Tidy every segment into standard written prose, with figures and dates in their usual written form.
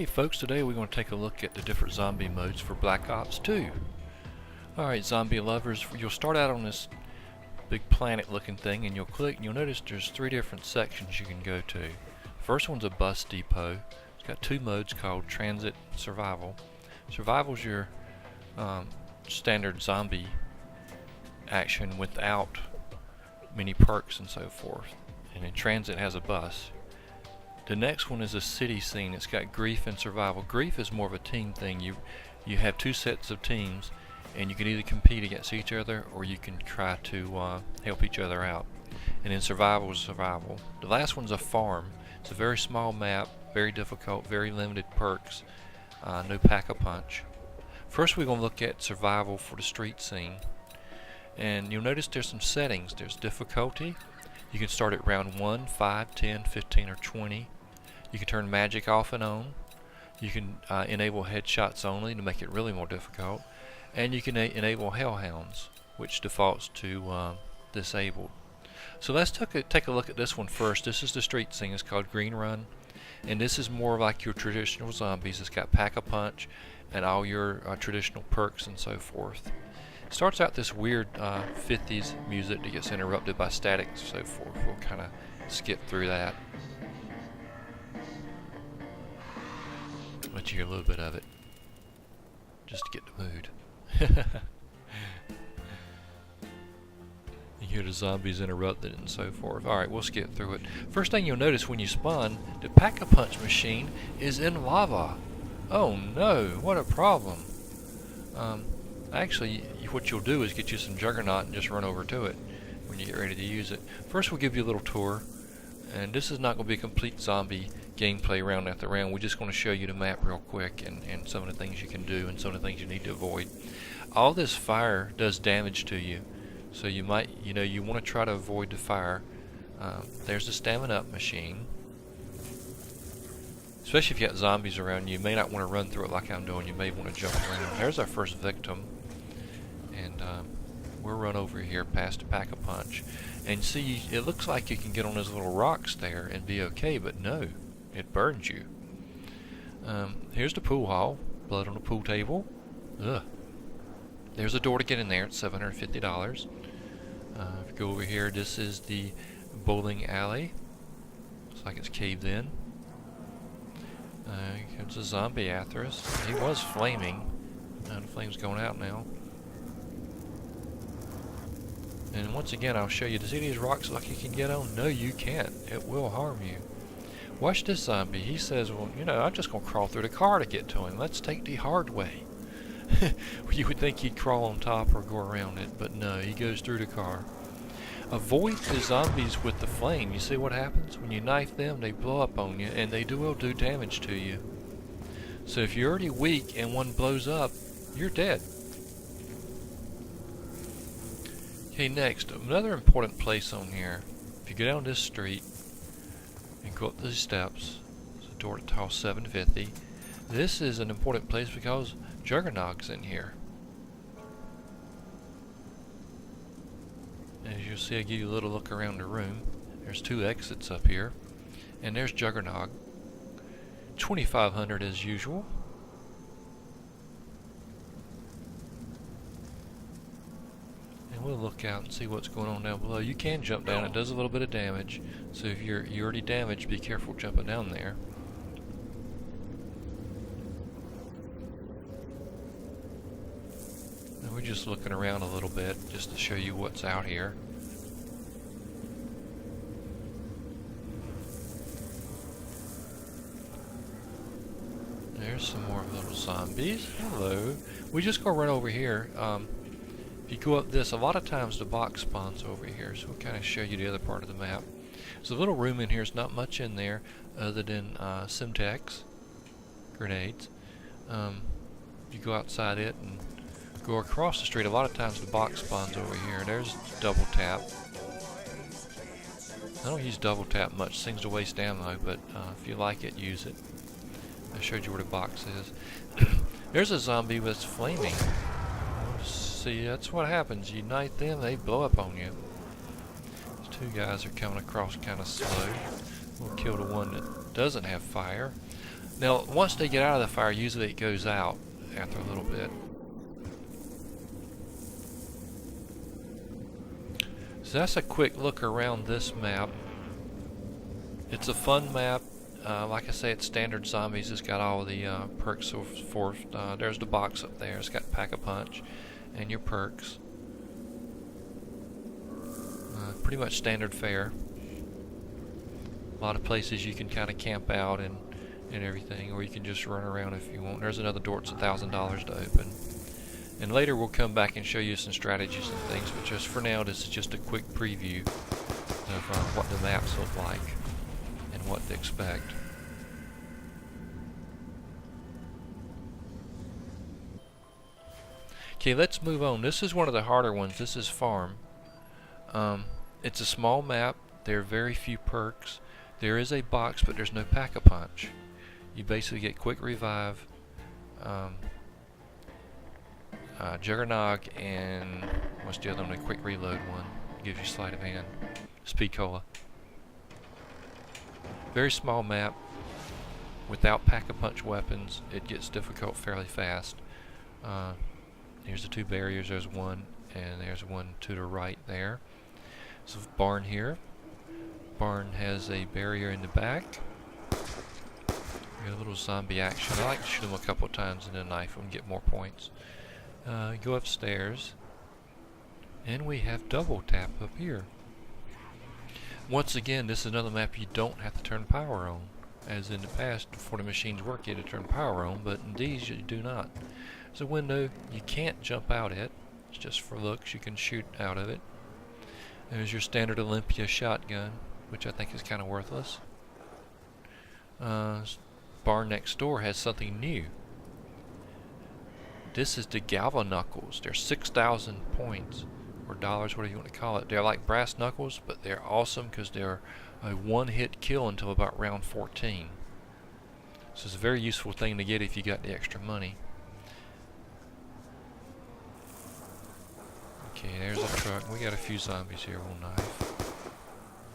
Hey folks, today we're going to take a look at the different zombie modes for Black Ops 2. Alright zombie lovers, you'll start out on this big planet looking thing and you'll click and you'll notice there's three different sections you can go to. The first one's a bus depot. It's got two modes called Transit and Survival. Survival's your standard zombie action without many perks and so forth. And then Transit has a bus. The next one is a city scene. It's got grief and survival. Grief is more of a team thing. You have two sets of teams and you can either compete against each other or you can try to help each other out. And then survival is survival. The last one's a farm. It's a very small map, very difficult, very limited perks, no pack-a-punch. First we're going to look at survival for the street scene. And you'll notice there's some settings. There's difficulty. You can start at round 1, 5, 10, 15, or 20. You can turn magic off and on. You can enable headshots only to make it really more difficult. And you can enable hellhounds, which defaults to disabled. So let's take a look at this one first. This is the street scene. It's called Green Run. And this is more like your traditional zombies. It's got pack-a-punch and all your traditional perks and so forth. It starts out this weird 50s music that gets interrupted by static and so forth. We'll kind of skip through that. Let you hear a little bit of it, just to get the mood. You hear the zombies interrupted and so forth. Alright, we'll skip through it. First thing you'll notice when you spawn, the pack-a-punch machine is in lava. Oh no, what a problem. Actually, what you'll do is get you some Juggernaut and just run over to it when you get ready to use it. First we'll give you a little tour, and this is not going to be a complete zombie gameplay round after round. We're just going to show you the map real quick and some of the things you can do and some of the things you need to avoid. All this fire does damage to you, so you might, you want to try to avoid the fire. There's the stamina up machine. Especially if you got zombies around you may not want to run through it like I'm doing. You may want to jump around. There's our first victim. And we'll run over here past the pack-a-punch. And see, it looks like you can get on those little rocks there and be okay, but no, it burns you. Here's the pool hall. Blood on the pool table. Ugh. There's a door to get in there. It's $750. If you go over here, this is the bowling alley. Looks like it's caved in. Here's a zombie after us. He was flaming. The flame's going out now. And once again, I'll show you. To see these rocks like you can get on? No, you can't. It will harm you. Watch this zombie. He says, well, I'm just going to crawl through the car to get to him. Let's take the hard way. You would think he'd crawl on top or go around it, but no, he goes through the car. Avoid the zombies with the flame. You see what happens? When you knife them, they blow up on you, and they will do damage to you. So if you're already weak and one blows up, you're dead. Okay, next, another important place on here. If you go down this street and go up these steps, there's a door that costs $750. This is an important place because Juggernaut's in here. As you'll see, I give you a little look around the room. There's two exits up here, and there's Juggernaut. 2,500 as usual. And we'll look out and see what's going on down below. You can jump down. It does a little bit of damage. So if you're already damaged, be careful jumping down there. And we're just looking around a little bit just to show you what's out here. There's some more little zombies. Hello. We just go run over here. If you go up this, a lot of times the box spawns over here, so we'll kind of show you the other part of the map. There's a little room in here. There's not much in there other than Simtex grenades. You go outside it and go across the street. A lot of times the box spawns over here. There's double tap. I don't use double tap much. Seems to waste ammo, but if you like it, use it. I showed you where the box is. There's a zombie that's flaming. See, that's what happens. You knife them, they blow up on you. These two guys are coming across kind of slow. We'll kill the one that doesn't have fire. Now, once they get out of the fire, usually it goes out after a little bit. So that's a quick look around this map. It's a fun map. Like I say, it's standard zombies. It's got all the perks for there's the box up there. It's got Pack-a-Punch and your perks. Pretty much standard fare. A lot of places you can kind of camp out and everything, or you can just run around if you want. There's another door. It's $1,000 to open. And later we'll come back and show you some strategies and things, but just for now, this is just a quick preview of what the maps look like and what to expect. Okay, let's move on. This is one of the harder ones. This is Farm. It's a small map. There are very few perks. There is a box, but there's no Pack-a-Punch. You basically get Quick Revive, Juggernog, and what's the other one? A Quick Reload one. Gives you Sleight of Hand. Speed Cola. Very small map. Without Pack-a-Punch weapons, it gets difficult fairly fast. Here's the two barriers. There's one, and there's one to the right there. So barn here. Barn has a barrier in the back. Got a little zombie action. I like to shoot them a couple times and then knife them and get more points. Go upstairs, and we have double tap up here. Once again, this is another map you don't have to turn power on. As in the past, before the machines work, you had to turn power on, but in these you do not. There's a window you can't jump out at. It's just for looks. You can shoot out of it. There's your standard Olympia shotgun, which I think is kind of worthless. Barn next door has something new. This is the Galva Knuckles. They're 6,000 points, or dollars, whatever you want to call it. They're like brass knuckles, but they're awesome because they're a one-hit kill until about round 14. So it's a very useful thing to get if you got the extra money. Okay, there's a truck. We got a few zombies here. We'll knife.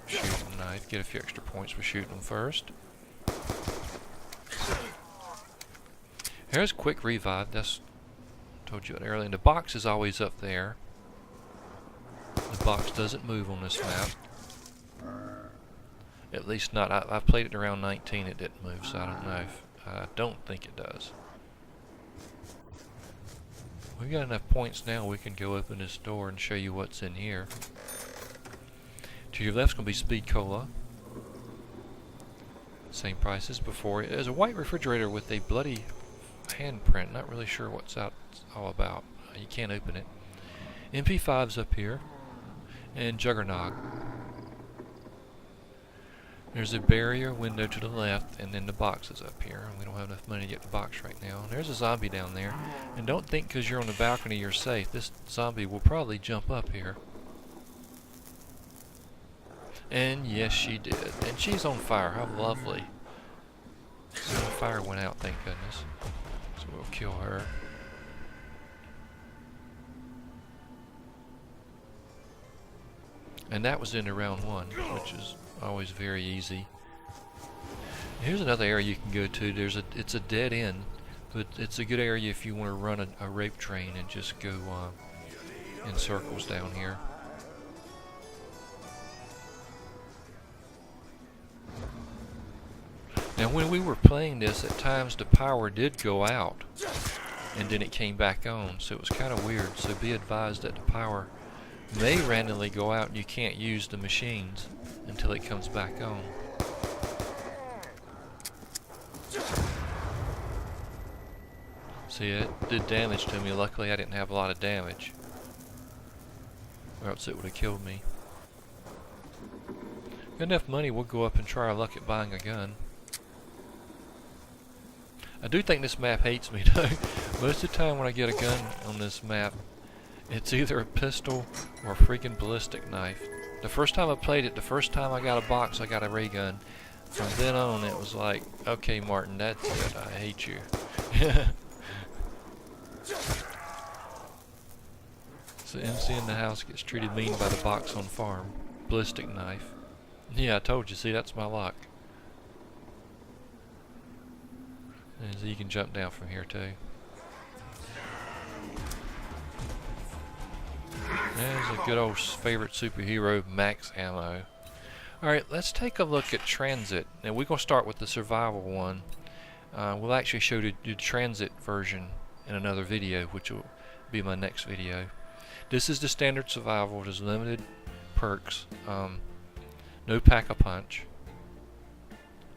Shoot them, knife. Get a few extra points for shooting them first. Here's Quick Revive. That's told you it earlier. And the box is always up there. The box doesn't move on this map. At least not. I've played it around 19. It didn't move, so I don't know if. I don't think it does. We've got enough points now. We can go open this door and show you what's in here. To your left's going to be Speed Cola. Same price as before. There's a white refrigerator with a bloody handprint. Not really sure what's all about. You can't open it. MP5's up here. And Juggernog. There's a barrier window to the left, and then the box is up here. We don't have enough money to get the box right now. And there's a zombie down there. And don't think because you're on the balcony you're safe. This zombie will probably jump up here. And yes, she did. And she's on fire. How lovely. So the fire went out, thank goodness. So we'll kill her. And that was into round 1, which is always very easy. Here's another area you can go to. It's a dead end, but it's a good area if you want to run a rape train and just go in circles down here. Now when we were playing this, at times the power did go out and then it came back on, so it was kind of weird. So be advised that the power may randomly go out and you can't use the machines until it comes back on. See, it did damage to me. Luckily I didn't have a lot of damage, or else it would have killed me. Got enough money, we'll go up and try our luck at buying a gun. I do think this map hates me though. Most of the time when I get a gun on this map, it's either a pistol or a freaking ballistic knife. The first time I played it, the first time I got a box, I got a ray gun. From then on, it was like, okay, Martin, that's it. I hate you. So MC in the house gets treated mean by the box on farm. Ballistic knife. Yeah, I told you. See, that's my luck. And so you can jump down from here too. There's a good old favorite superhero, max ammo. Alright, let's take a look at transit. Now we're going to start with the survival one. We'll actually show the transit version in another video, which will be my next video. This is the standard survival. There's limited perks, no pack-a-punch,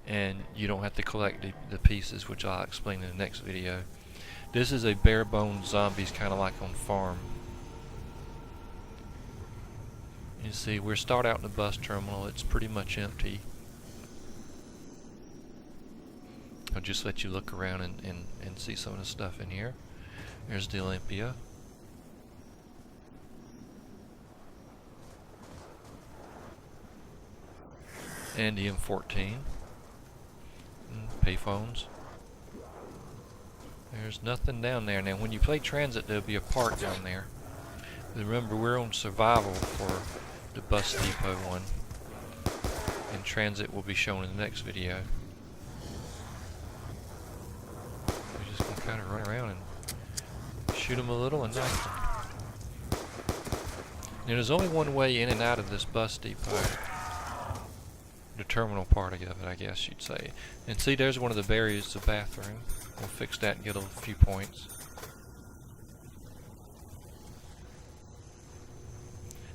and you don't have to collect the pieces, which I'll explain in the next video. This is a bare bones zombies, kind of like on farm. You see, we start out in the bus terminal. It's pretty much empty. I'll just let you look around and see some of the stuff in here. There's the Olympia. And the M14. Payphones. There's nothing down there. Now when you play transit, there'll be a park down there. Remember, we're on survival for the bus depot one, and transit will be shown in the next video. We're just gonna kind of run around and shoot them a little and knock them. Now there's only one way in and out of this bus depot. The terminal part of it, I guess you'd say. And see, there's one of the barriers, the bathroom. We'll fix that and get a few points.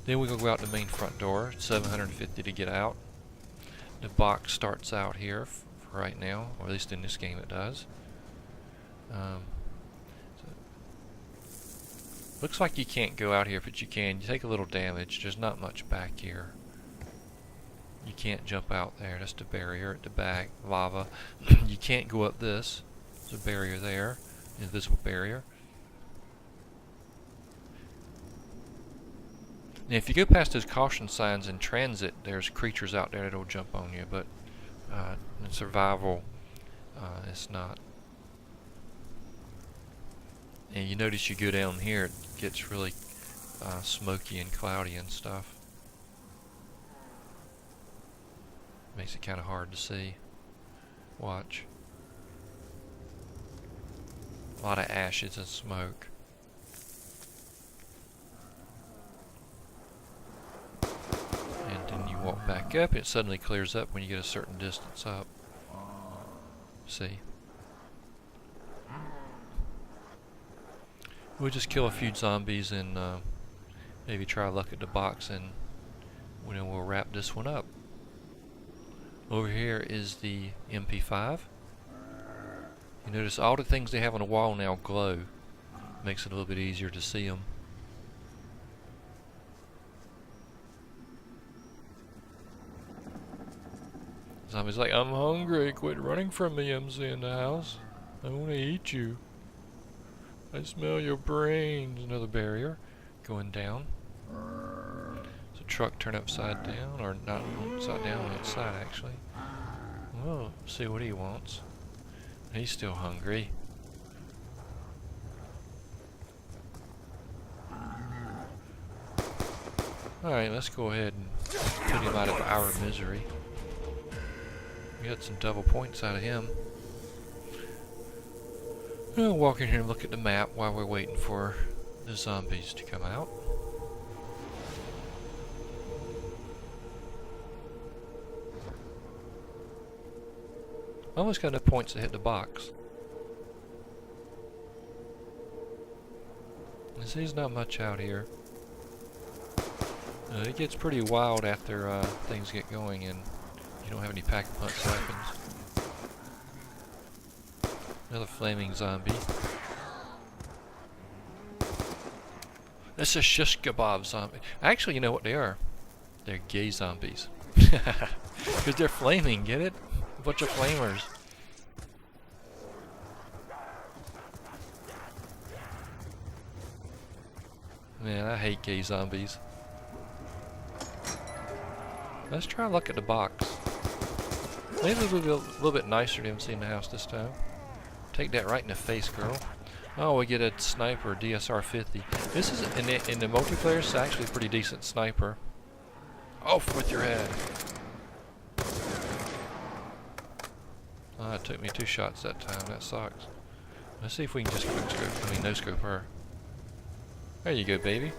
Then we're going to go out the main front door. 750 to get out. The box starts out here for right now, or at least in this game it does. Looks like you can't go out here, but you can. You take a little damage. There's not much back here. You can't jump out there. That's the barrier at the back. Lava. You can't go up this. There's a barrier there. Invisible barrier. Now if you go past those caution signs in transit, there's creatures out there that'll jump on you, but in survival, it's not. And you notice you go down here, it gets really smoky and cloudy and stuff. Makes it kind of hard to see. Watch. A lot of ashes and smoke. And then you walk back up, it suddenly clears up when you get a certain distance up. See? We'll just kill a few zombies and maybe try luck at the box, and then we'll wrap this one up. Over here is the MP5. You notice all the things they have on the wall now glow. Makes it a little bit easier to see them. Zombie's like, I'm hungry, quit running from me, MC in the house. I want to eat you. I smell your brains. Another barrier going down. It's a truck turned upside down, or not upside down, on its side actually. Well, see what he wants. He's still hungry. Alright, let's go ahead and put him out of our misery. We got some double points out of him. I'll walk in here and look at the map while we're waiting for the zombies to come out. Almost got enough points to hit the box. You see, there's not much out here. It gets pretty wild after things get going and you don't have any pack-a-punch weapons. Another flaming zombie. That's a shish kebab zombie. Actually, you know what they are? They're gay zombies. Because they're flaming, get it? A bunch of flamers. Man, I hate gay zombies. Let's try a look at the box. Maybe we'll be a little bit nicer to MC in the house this time. Take that right in the face, girl. Oh, we get a sniper, DSR-50. This is, in the multiplayer, it's actually a pretty decent sniper. Off with your head. It took me 2 shots that time. That sucks. Let's see if we can just quick scope. No scope her. There you go, baby.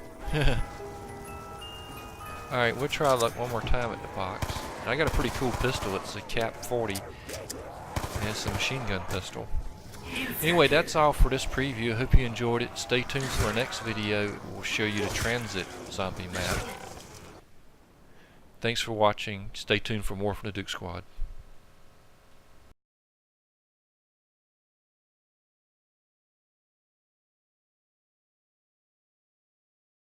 Alright, we'll try luck one more time at the box. I got a pretty cool pistol. It's a Cap 40. And it's a machine gun pistol. Anyway, that's all for this preview. I hope you enjoyed it. Stay tuned for our next video. We'll show you the transit zombie map. Thanks for watching. Stay tuned for more from the DOOK Squad.